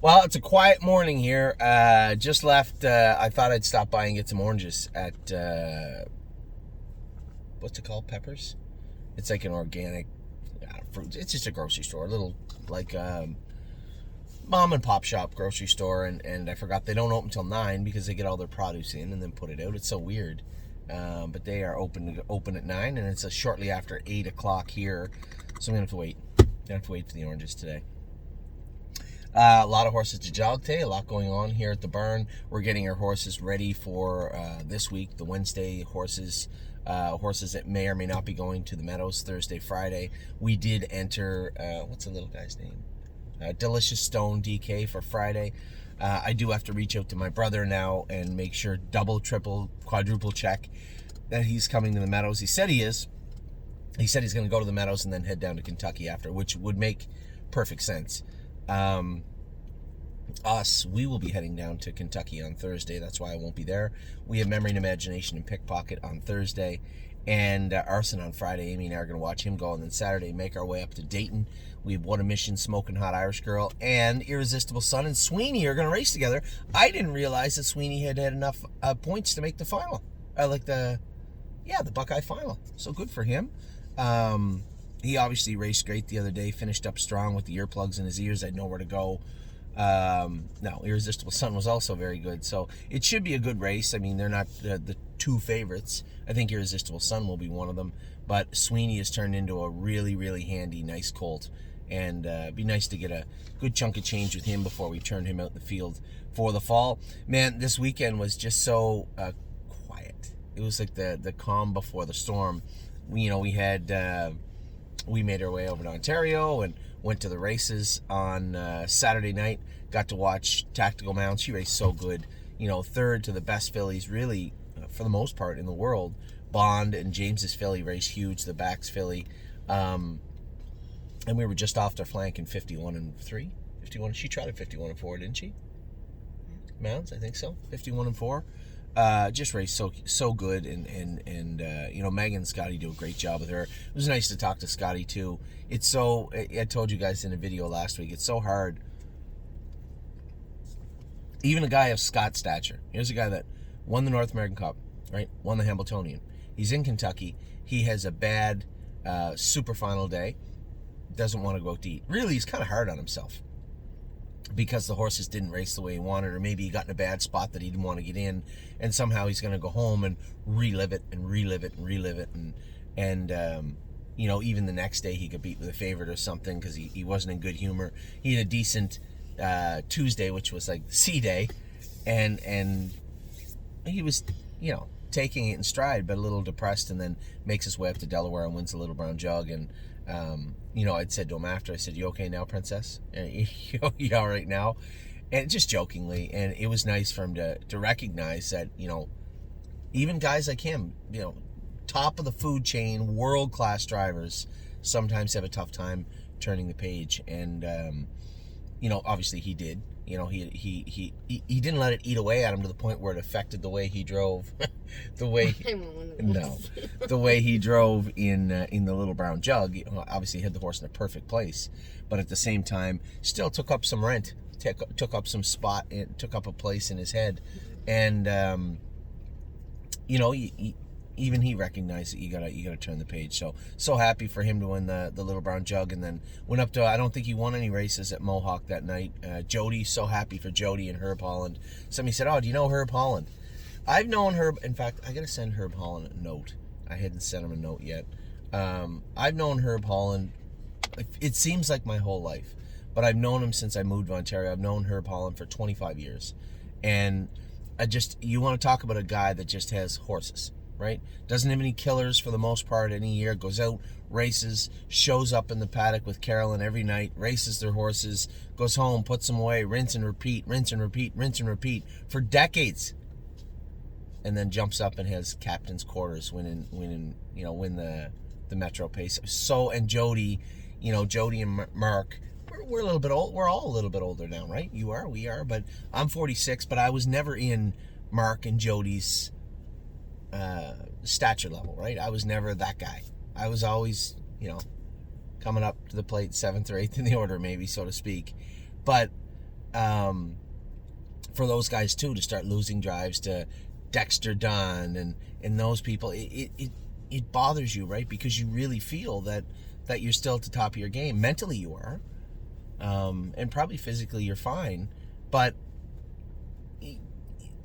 Well, it's a quiet morning here. Just left. I thought I'd stop by and get some oranges at what's it called? Peppers. It's like an organic fruit. It's just a grocery store, a little like mom and pop shop grocery store. And I forgot they don't open until 9 because they get all their produce in and then put it out. It's so weird. But they are open at 9, and it's shortly after 8 o'clock here. So I'm gonna have to wait. Gonna have to wait for the oranges today. A lot of horses to jog today, a lot going on here at the barn. We're getting our horses ready for this week, the Wednesday horses. Horses that may or may not be going to the meadows Thursday, Friday. We did enter, what's the little guy's name? Delicious Stone DK for Friday. I do have to reach out to my brother now and make sure double, triple, quadruple check that he's coming to the meadows. He said he is. He said he's going to go to the meadows and then head down to Kentucky after, which would make perfect sense. We will be heading down to Kentucky on Thursday. That's why I won't be there. We have Memory and Imagination and Pickpocket on Thursday, and Arson on Friday. Amy and I are going to watch him go, and then Saturday make our way up to Dayton. We have What a Mission, Smoking Hot Irish Girl, and Irresistible Son and Sweeney are going to race together. I didn't realize that Sweeney had enough points to make the final. The Buckeye final. So good for him. He obviously raced great the other day, finished up strong with the earplugs in his ears. I had nowhere to go. Irresistible Son was also very good. So it should be a good race. I mean, they're not the two favorites. I think Irresistible Son will be one of them. But Sweeney has turned into a really, really handy, nice colt. And it'd be nice to get a good chunk of change with him before we turn him out in the field for the fall. Man, this weekend was just so quiet. It was like the calm before the storm. We made our way over to Ontario and went to the races on Saturday night. Got to watch Tactical Mounts. She raced so good. Third to the best fillies, really, for the most part, in the world. Bond and James's filly raced huge. The Back's filly. And we were just off their flank in 51-3. 51. She trotted 51-4, didn't she? Mounts, I think so. 51-4. Just raced so good, and Megan and Scotty do a great job with her. It was nice to talk to Scotty too. It's so, I told you guys in a video last week, it's so hard. Even a guy of Scott's stature. Here's a guy that won the North American Cup, right? Won the Hambletonian. He's in Kentucky. He has a bad super final day. Doesn't want to go out to eat. Really, he's kind of hard on himself, because the horses didn't race the way he wanted, or maybe he got in a bad spot that he didn't want to get in, and somehow he's going to go home and relive it, and even the next day he could beat with a favorite or something because he wasn't in good humor. He had a decent Tuesday, which was like C day, and he was taking it in stride, but a little depressed, and then makes his way up to Delaware and wins the Little Brown Jug. And I'd said to him after, I said, "You okay now, Princess? You all right now?" And just jokingly, and it was nice for him to recognize that, even guys like him, top of the food chain, world-class drivers, sometimes have a tough time turning the page. And, obviously he did. He didn't let it eat away at him to the point where it affected the way he drove. the way he drove in the Little Brown Jug. Obviously he had the horse in a perfect place, but at the same time still took up some rent, took up some spot, took up a place in his head. And even he recognized that you gotta turn the page. So happy for him to win the Little Brown Jug, and then went up to, I don't think he won any races at Mohawk that night. Jody, so happy for Jody and Herb Holland. Somebody said, "Oh, do you know Herb Holland?" I've known Herb. In fact, I gotta send Herb Holland a note. I hadn't sent him a note yet. I've known Herb Holland, it seems like my whole life, but I've known him since I moved to Ontario. I've known Herb Holland for 25 years, and you want to talk about a guy that just has horses. Right? Doesn't have any killers for the most part any year. Goes out, races, shows up in the paddock with Carolyn every night, races their horses, goes home, puts them away, rinse and repeat for decades. And then jumps up and has captain's quarters, win the Metro Pace. And Jody, Jody and Mark, we're a little bit old. We're all a little bit older now, right? You are, we are, but I'm 46, but I was never in Mark and Jody's stature level, right? I was never that guy. I was always, coming up to the plate 7th or 8th in the order, maybe, so to speak. But for those guys too to start losing drives to Dexter Dunn and those people, it bothers you, right? Because you really feel that you're still at the top of your game. Mentally you are, and probably physically you're fine, but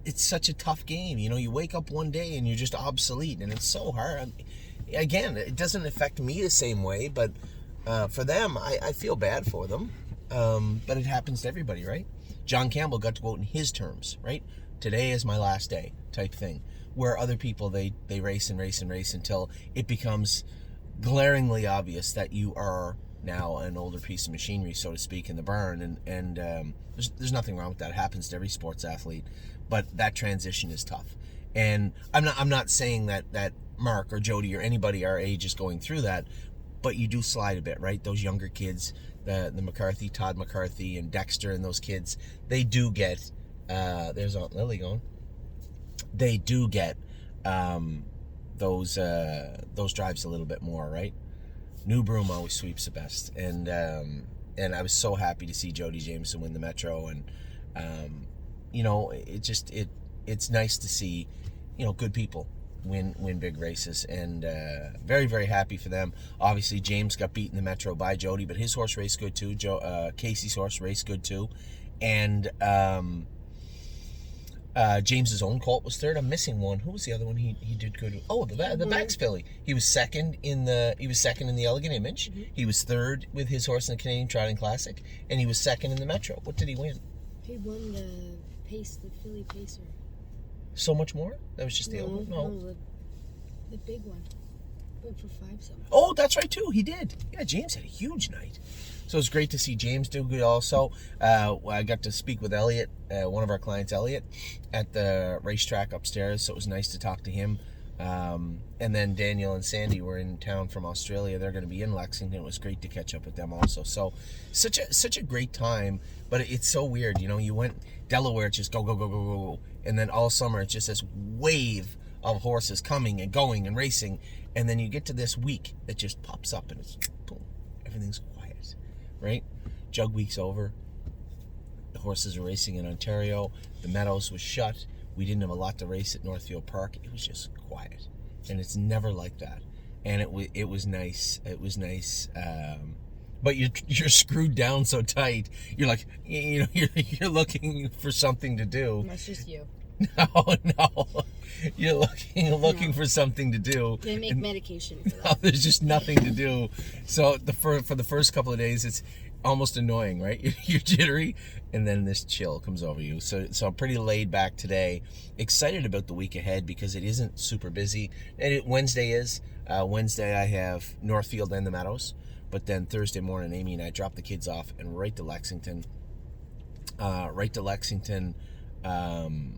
it's such a tough game. You know, you wake up one day and you're just obsolete, and it's so hard. Again, it doesn't affect me the same way, but for them, I feel bad for them. But it happens to everybody, right? John Campbell got to go out in his terms, right? Today is my last day type thing. Where other people, they race and race and race until it becomes glaringly obvious that you are now an older piece of machinery, so to speak, in the barn. And there's nothing wrong with that. It happens to every sports athlete. But that transition is tough. And I'm not saying that Mark or Jody or anybody our age is going through that, but you do slide a bit, right? Those younger kids, the McCarthy, Todd McCarthy and Dexter and those kids, they do get, there's Aunt Lily going, they do get those drives a little bit more, right? New broom always sweeps the best. And I was so happy to see Jody Jameson win the Metro, and you know, it's nice to see, you know, good people win big races, and very, very happy for them. Obviously, James got beat in the Metro by Jody, but his horse raced good too. Casey's horse raced good too, and James's own colt was third. I'm missing one. Who was the other one? He did good. Oh, the Bags filly. He was second in the Elegant Image. Mm-hmm. He was third with his horse in the Canadian Trotting Classic, and he was second in the Metro. What did he win? He won the Philly Pacer. So much more? That was just the other one? No, the big one. Went for 5-something. Oh, that's right too. He did. Yeah, James had a huge night. So it's great to see James do good also. I got to speak with Elliot, one of our clients, Elliot, at the racetrack upstairs. So it was nice to talk to him. And then Daniel and Sandy were in town from Australia. They're going to be in Lexington. It was great to catch up with them also. So such a great time. But it's so weird. You know, you went Delaware, it's just go, go, go, go, go, go. And then all summer, it's just this wave of horses coming and going and racing. And then you get to this week that just pops up and it's boom, everything's quiet, right? Jug week's over. The horses are racing in Ontario. The Meadows was shut. We didn't have a lot to race at Northfield Park. It was just quiet, and it's never like that. And it was nice. It was nice. But you're screwed down so tight. You're like, you know, you're looking for something to do. That's just you. No. You're looking for something to do. They make medication for that. No, there's just nothing to do. So for the first couple of days, it's almost annoying, right? You're jittery, and then this chill comes over you. So I'm pretty laid back today. Excited about the week ahead because it isn't super busy. And Wednesday is. Wednesday I have Northfield and the Meadows. But then Thursday morning, Amy and I drop the kids off and right to Lexington.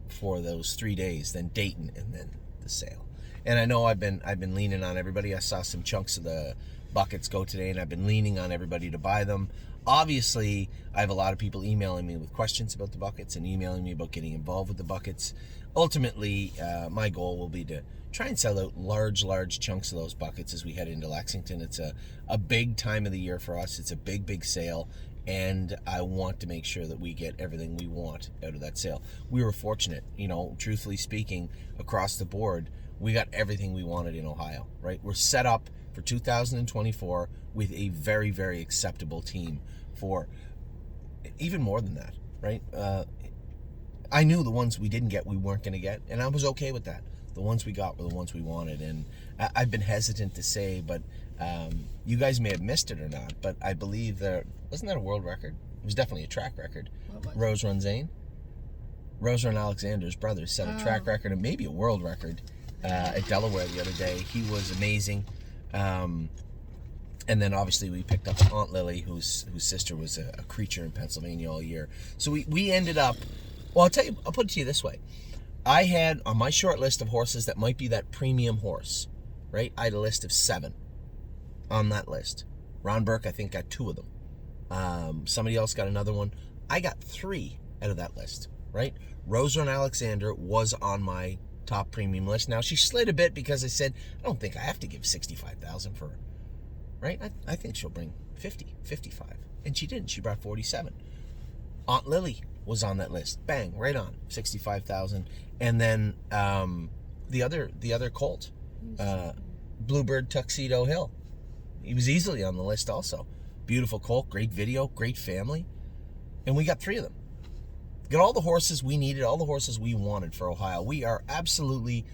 For those 3 days, then Dayton, and then the sale. And I know I've been leaning on everybody. I saw some chunks of the buckets go today, and I've been leaning on everybody to buy them. Obviously, I have a lot of people emailing me with questions about the buckets and emailing me about getting involved with the buckets. Ultimately, my goal will be to try and sell out large chunks of those buckets as we head into Lexington. It's a big time of the year for us. It's a big sale. And I want to make sure that we get everything we want out of that sale. We were fortunate, you know, truthfully speaking, across the board, we got everything we wanted in Ohio, right? We're set up for 2024 with a very, very acceptable team for even more than that, right? I knew the ones we didn't get, we weren't going to get, and I was okay with that. The ones we got were the ones we wanted, and I've been hesitant to say, but you guys may have missed it or not, but I believe wasn't that a world record? It was definitely a track record. Rose Run Zane. Rose Run Alexander's brother set a track record and maybe a world record at Delaware the other day. He was amazing. And then obviously we picked up Aunt Lily, whose sister was a creature in Pennsylvania all year. So we ended up, well, I'll put it to you this way. I had on my short list of horses that might be that premium horse, right? I had a list of 7 on that list. Ron Burke, I think, got 2 of them. Somebody else got another one. I got 3 out of that list, right? Rose Run Alexander was on my top premium list. Now, she slid a bit because I said, I don't think I have to give $65,000 for her, right? I think she'll bring 50, 55. And she didn't. She brought 47. Aunt Lily was on that list. Bang, right on, 65,000. And then the other colt, Bluebird Tuxedo Hill. He was easily on the list also. Beautiful colt, great video, great family. And we got 3 of them. Got all the horses we needed, all the horses we wanted for Ohio. We are absolutely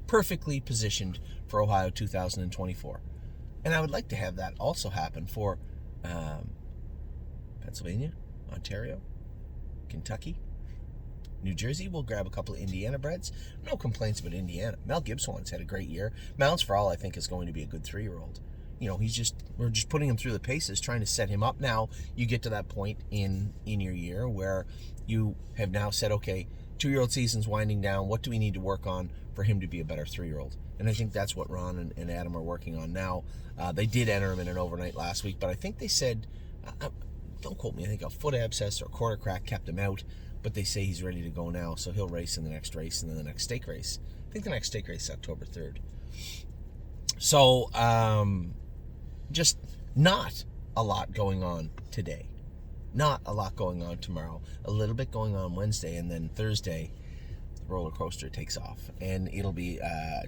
perfectly positioned for Ohio 2024. And I would like to have that also happen for Pennsylvania, Ontario, Kentucky, New Jersey. We'll grab a couple of Indiana breds. No complaints about Indiana. Mel Gibson's had a great year. Mounts for All, I think, is going to be a good 3-year-old. You know, we're just putting him through the paces, trying to set him up. Now you get to that point in your year where you have now said, okay, 2-year-old season's winding down. What do we need to work on for him to be a better 3-year-old? And I think that's what Ron and Adam are working on now. They did enter him in an overnight last week, but I think they said, don't quote me, I think a foot abscess or quarter crack kept him out, but they say he's ready to go now, so he'll race in the next race and then the next stake race. I think the next stake race is October 3rd. So, just not a lot going on today. Not a lot going on tomorrow. A little bit going on Wednesday, and then Thursday, the roller coaster takes off. And it'll be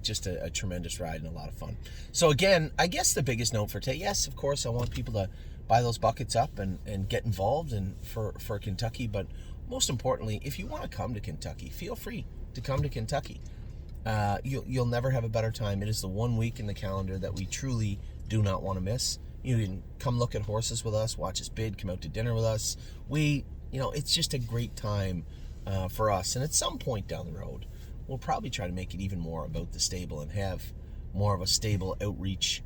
just a tremendous ride and a lot of fun. So again, I guess the biggest note for today, yes, of course, I want people to buy those buckets up and get involved for Kentucky. But most importantly, if you want to come to Kentucky, feel free to come to Kentucky. You'll never have a better time. It is the one week in the calendar that we truly do not want to miss. You can come look at horses with us, watch us bid, come out to dinner with us. It's just a great time for us. And at some point down the road, we'll probably try to make it even more about the stable and have more of a stable outreach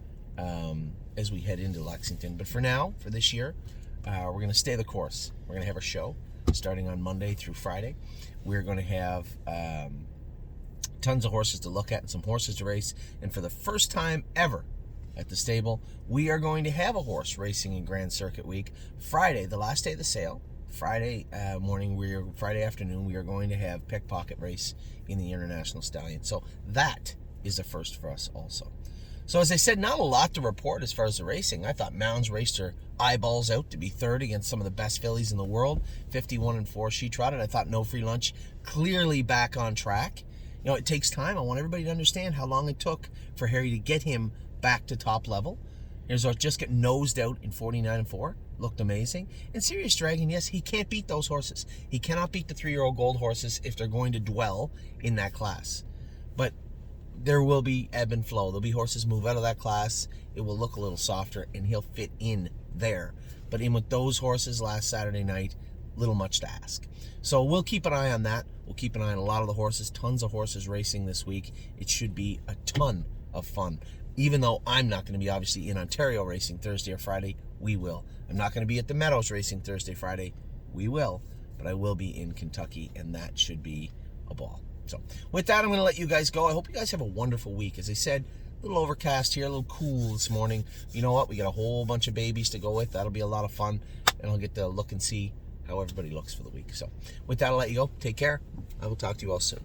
as we head into Lexington. But for now, for this year, we're going to stay the course. We're going to have a show starting on Monday through Friday. We're going to have tons of horses to look at and some horses to race. And for the first time ever at the stable, we are going to have a horse racing in Grand Circuit Week. Friday, the last day of the sale, Friday Friday afternoon, we are going to have Pickpocket race in the International Stallion. So that is a first for us also. So as I said, not a lot to report as far as the racing. I thought Mounds raced her eyeballs out to be third against some of the best fillies in the world. 51-4 she trotted. I thought No Free Lunch clearly back on track. You know, it takes time. I want everybody to understand how long it took for Harry to get him back to top level. Here's what just get nosed out in 49-4. Looked amazing. And Serious Dragon, yes, he can't beat those horses. He cannot beat the 3-year-old gold horses if they're going to dwell in that class. But there will be ebb and flow. There'll be horses move out of that class. It will look a little softer, and he'll fit in there. But in with those horses last Saturday night, little much to ask. So we'll keep an eye on that. We'll keep an eye on a lot of the horses. Tons of horses racing this week. It should be a ton of fun. Even though I'm not going to be obviously in Ontario racing Thursday or Friday, we will. I'm not going to be at the Meadows racing Thursday, Friday, we will. But I will be in Kentucky, and that should be a ball. So with that, I'm going to let you guys go. I hope you guys have a wonderful week. As I said, a little overcast here, a little cool this morning. You know what? We got a whole bunch of babies to go with. That'll be a lot of fun, and I'll get to look and see how everybody looks for the week. So with that, I'll let you go. Take care. I will talk to you all soon.